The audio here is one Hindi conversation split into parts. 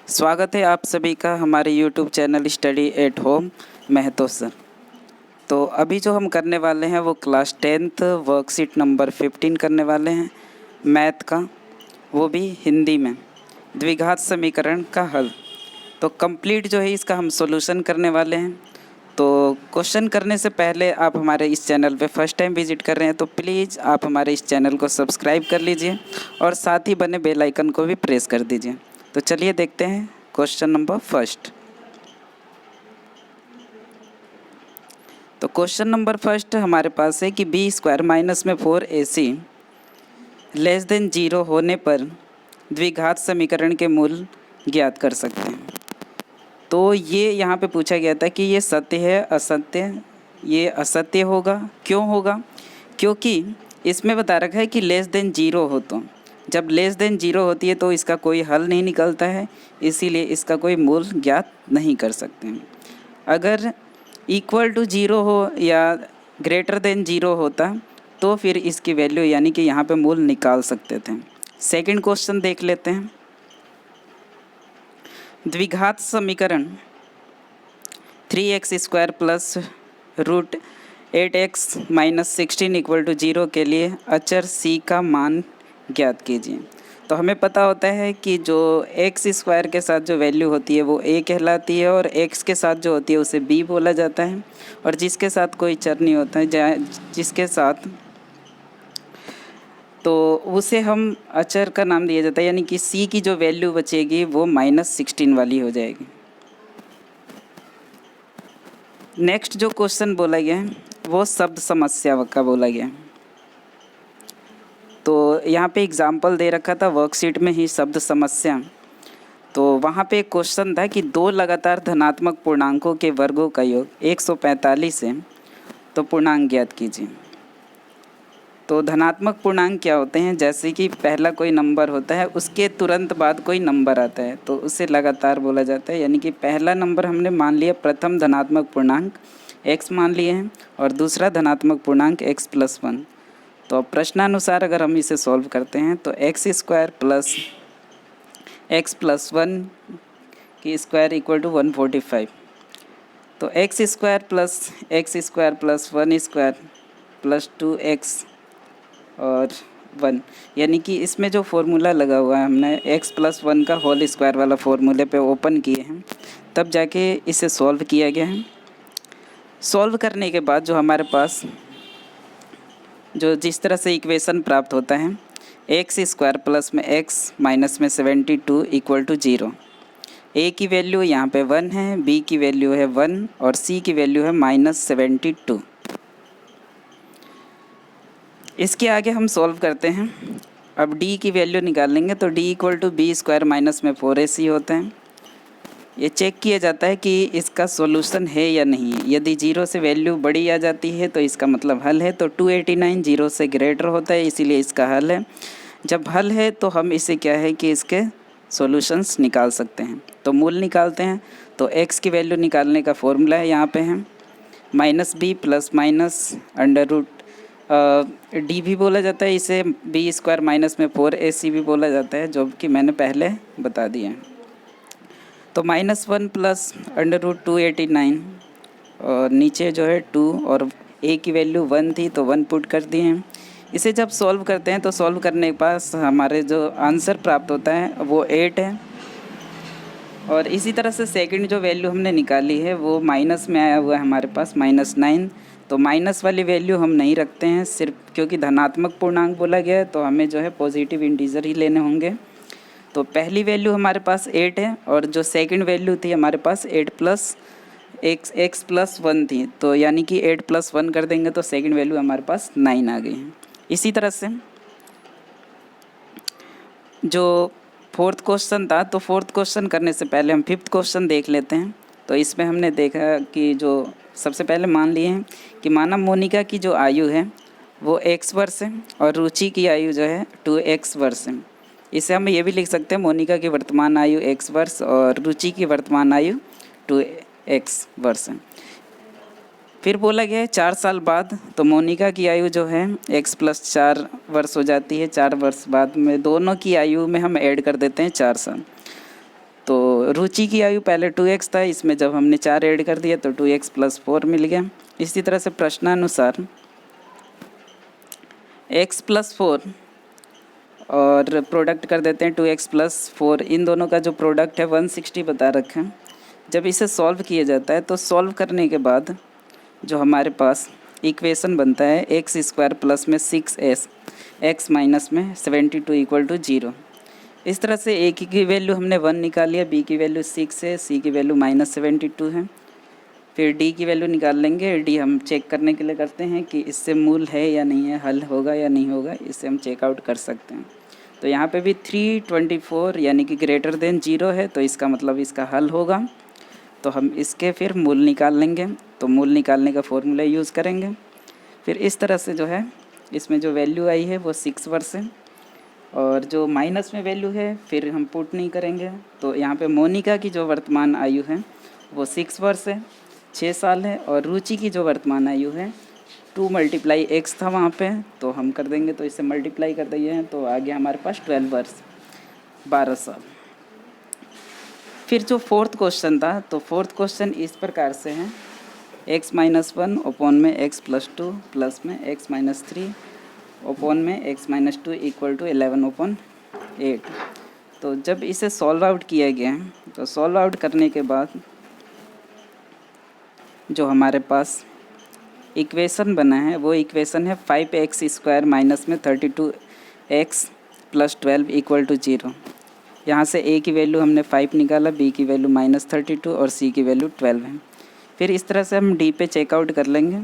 स्वागत है आप सभी का हमारे YouTube channel study at home Mahato sir. तो अभी जो हम करने वाले हैं वो क्लास 10th वर्कशीट नंबर 15 करने वाले हैं मैथ का, वो भी हिंदी में, द्विघात समीकरण का हल। तो कंप्लीट जो है इसका हम सॉल्यूशन करने वाले हैं। तो क्वेश्चन करने से पहले आप हमारे इस चैनल पे फर्स्ट टाइम विजिट कर रहे हैं तो प्लीज़ आप हमारे इस चैनल को सब्सक्राइब कर लीजिए और साथ ही बने बेल आइकन को भी प्रेस कर दीजिए। तो चलिए देखते हैं क्वेश्चन नंबर फर्स्ट। तो क्वेश्चन नंबर फर्स्ट हमारे पास है कि बी स्क्वायर माइनस में 4ac लेस देन 0 होने पर द्विघात समीकरण के मूल ज्ञात कर सकते हैं। तो ये यहाँ पे पूछा गया था कि ये सत्य है असत्य। ये असत्य होगा। क्यों होगा? क्योंकि इसमें बता रखा है कि लेस देन 0 हो, तो जब लेस देन 0 होती है तो इसका कोई हल नहीं निकलता है, इसीलिए इसका कोई मूल ज्ञात नहीं कर सकते हैं। अगर इक्वल टू 0 हो या ग्रेटर देन 0 होता तो फिर इसकी वैल्यू यानी कि यहाँ पे मूल निकाल सकते थे। सेकंड क्वेश्चन देख लेते हैं। द्विघात समीकरण 3x² plus root 8x minus 16 equal to 0 के लिए अचर c का मान ज्ञात कीजिए। तो हमें पता होता है कि जो x² के साथ जो वैल्यू होती है वो a कहलाती है और x के साथ जो होती है उसे b बोला जाता है, और जिसके साथ कोई चर नहीं होता है जिसके साथ, तो उसे हम अचर का नाम दिया जाता है, यानी कि c की जो वैल्यू बचेगी वो -16 वाली हो जाएगी। नेक्स्ट जो क्वेश्चन बोला गया है वो शब्द समस्या का बोला गया है। तो यहाँ पे एग्जाम्पल दे रखा था वर्कशीट में ही शब्द समस्या। तो वहाँ पे एक क्वेश्चन था कि दो लगातार धनात्मक पूर्णांकों के वर्गों का योग 145 है, तो पूर्णांक ज्ञात कीजिए। तो धनात्मक पूर्णांक क्या होते हैं? जैसे कि पहला कोई नंबर होता है उसके तुरंत बाद कोई नंबर आता है तो उसे लगातार बोला जाता है। यानी कि पहला नंबर हमने मान लिया, प्रथम धनात्मक पूर्णांक x मान लिए हैं और दूसरा धनात्मक पूर्णांक x+1। तो प्रश्नानुसार अगर हम इसे सॉल्व करते हैं तो x² प्लस x+1 की स्क्वायर इक्वल टू 145। तो x² plus x² plus 1² plus 2x और 1, यानी कि इसमें जो फॉर्मूला लगा हुआ है हमने x+1 का होल स्क्वायर वाला फॉर्मूले पे ओपन किए हैं, तब जाके इसे सॉल्व किया गया है। सॉल्व करने के बाद जो हमारे पास जो जिस तरह से इक्वेशन प्राप्त होता है x² प्लस में x माइनस में 72 इक्वल टू 0। a की वैल्यू यहाँ पे 1 है, b की वैल्यू है 1 और c की वैल्यू है -72। इसके आगे हम सॉल्व करते हैं। अब d की वैल्यू निकालेंगे तो d equal to b² minus में 4ac होते हैं। ये चेक किया जाता है कि इसका सॉल्यूशन है या नहीं। यदि 0 से वैल्यू बड़ी आ जाती है तो इसका मतलब हल है। तो 289 0 से ग्रेटर होता है, इसीलिए इसका हल है। जब हल है तो हम इसे क्या है कि इसके सॉल्यूशंस निकाल सकते हैं। तो मूल निकालते हैं। तो x की वैल्यू निकालने का फॉर्मूला है यहाँ पे है -b plus minus under root D भी बोला जाता है, इसे b² माइनस में 4ac भी बोला जाता है, जो कि मैंने पहले बता दिया है। तो -1 प्लस अंडर रूट 289 और नीचे जो है 2 और a की वैल्यू 1 थी तो 1 पुट कर दिए हैं। इसे जब सॉल्व करते हैं तो सॉल्व करने के पास हमारे जो आंसर प्राप्त होता है वो 8 है। और इसी तरह से सेकंड जो वैल्यू हमने निकाली है वो माइनस में आया हुआ है हमारे पास -9। तो माइनस वाली वैल्यू हम नहीं रखते हैं, सिर्फ क्योंकि धनात्मक पूर्णांक बोला गया है तो हमें जो है पॉजिटिव इंटीजर ही लेने होंगे। तो पहली वैल्यू हमारे पास 8 है और जो सेकंड वैल्यू थी हमारे पास 8 प्लस x+1 थी, तो यानी कि 8+1 कर देंगे तो सेकंड वैल्यू हमारे पास 9 आ गई है। इसी तरह से जो फोर्थ क्वेश्चन था, तो फोर्थ क्वेश्चन करने से पहले हम फिफ्थ क्वेश्चन देख लेते हैं। तो इसमें हमने देखा कि जो सबसे पहले मान लिए हैं कि माना मोनिका की जो आयु है वो x वर्ष है और रुचि की आयु जो है 2x वर्ष है। इसे हम ये भी लिख सकते हैं मोनिका की वर्तमान आयु x वर्ष और रुचि की वर्तमान आयु 2x वर्ष है। फिर बोला गया है 4 साल बाद, तो मोनिका की आयु जो है x+4 वर्ष हो जाती है। 4 वर्ष बाद में दोनों की आयु में हम ऐड कर देते हैं 4 साल। तो तो रुचि की आयु पहले 2x था, इसमें जब हमने 4 ऐड कर दिया तो 2x + 4 मिल गया। इसी तरह से प्रश्नानुसार x + 4 और प्रोडक्ट कर देते हैं 2x + 4, इन दोनों का जो प्रोडक्ट है 160 बता रखा है। जब इसे सॉल्व किया जाता है तो सॉल्व करने के बाद जो हमारे पास इक्वेशन बनता है x² प्लस में 6s x माइनस में 72 = 0। इस तरह से a की वैल्यू हमने 1 निकाल लिया, b की वैल्यू 6 है, c की वैल्यू -72 है। फिर d की वैल्यू निकाल लेंगे। d हम चेक करने के लिए करते हैं कि इससे मूल है या नहीं है, हल होगा या नहीं होगा, इससे हम चेकआउट कर सकते हैं। तो यहाँ पे भी 324 यानी कि >0 है, तो इसका मतलब इसका हल होगा। तो हम इसके फिर मूल निकाल लेंगे। तो मूल निकालने का फॉर्मूला यूज़ करेंगे। फिर इस तरह से जो है इसमें जो वैल्यू आई है वो 6 वर्ष है, और जो माइनस में वैल्यू है फिर हम पुट नहीं करेंगे। तो यहाँ पे मोनिका की जो वर्तमान आयु है वो 6 वर्ष है, 6 साल है, और रुचि की जो वर्तमान आयु है 2 × x था वहाँ पे, तो हम कर देंगे, तो इसे मल्टीप्लाई कर दिए तो आ गया हमारे पास 12 वर्ष, 12 साल। फिर जो फोर्थ क्वेश्चन था, तो फोर्थ क्वेश्चन इस प्रकार से है x - 1 अपॉन में x + 2 प्लस में x - 3 अपॉन में x - 2 = 11/8। तो जब इसे सॉल्व आउट किया गया है तो सॉल्व आउट करने के बाद जो हमारे पास इक्वेशन बना है वो इक्वेशन है 5x² माइनस में 32x + 12 = 0। यहाँ से a की वैल्यू हमने 5 निकाला, b की वैल्यू -32 और c की वैल्यू 12 है। फिर इस तरह से हम d पे चेकआउट कर लेंगे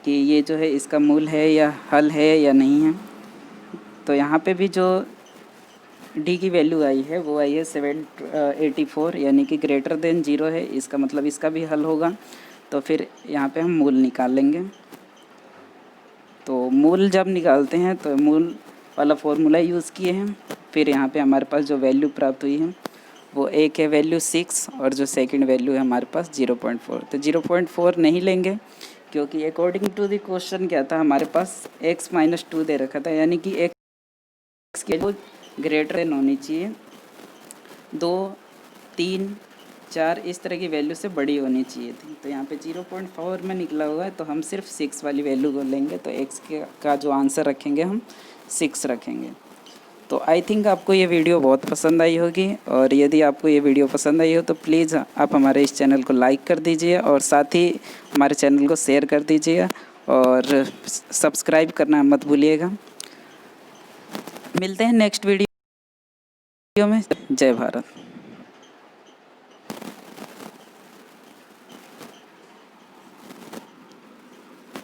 कि ये जो है इसका मूल है या हल है या नहीं है। तो यहाँ पे भी जो d की वैल्यू आई है वो आई है 784 यानी कि >0 है, इसका मतलब इसका भी हल होगा। तो फिर यहाँ पे हम मूल निकाल लेंगे। तो मूल जब निकालते हैं तो मूल वाला फॉर्मूला यूज़ किए हैं। फिर यहाँ पे हमारे पास जो वैल्यू प्राप्त हुई है वो एक है वैल्यू 6, और जो सेकंड वैल्यू है हमारे पास 0.4। तो 0.4 नहीं लेंगे क्योंकि अकॉर्डिंग टू द क्वेश्चन क्या था, हमारे पास x - 2 दे रखा था, यानी कि x के जो ग्रेटर होनी चाहिए 2, 3, 4 इस तरह की वैल्यू से बड़ी होनी चाहिए थी। तो यहाँ पे 0.4 में निकला हुआ है, तो हम सिर्फ 6 वाली वैल्यू को लेंगे। तो x का जो आंसर रखेंगे हम 6 रखेंगे। तो आई थिंक आपको ये वीडियो बहुत पसंद आई होगी, और यदि आपको ये वीडियो पसंद आई हो तो प्लीज़ आप हमारे इस चैनल को लाइक कर दीजिए, और साथ ही हमारे चैनल को शेयर कर दीजिए, और सब्सक्राइब करना मत भूलिएगा। मिलते हैं नेक्स्ट वीडियो में। जय भारत।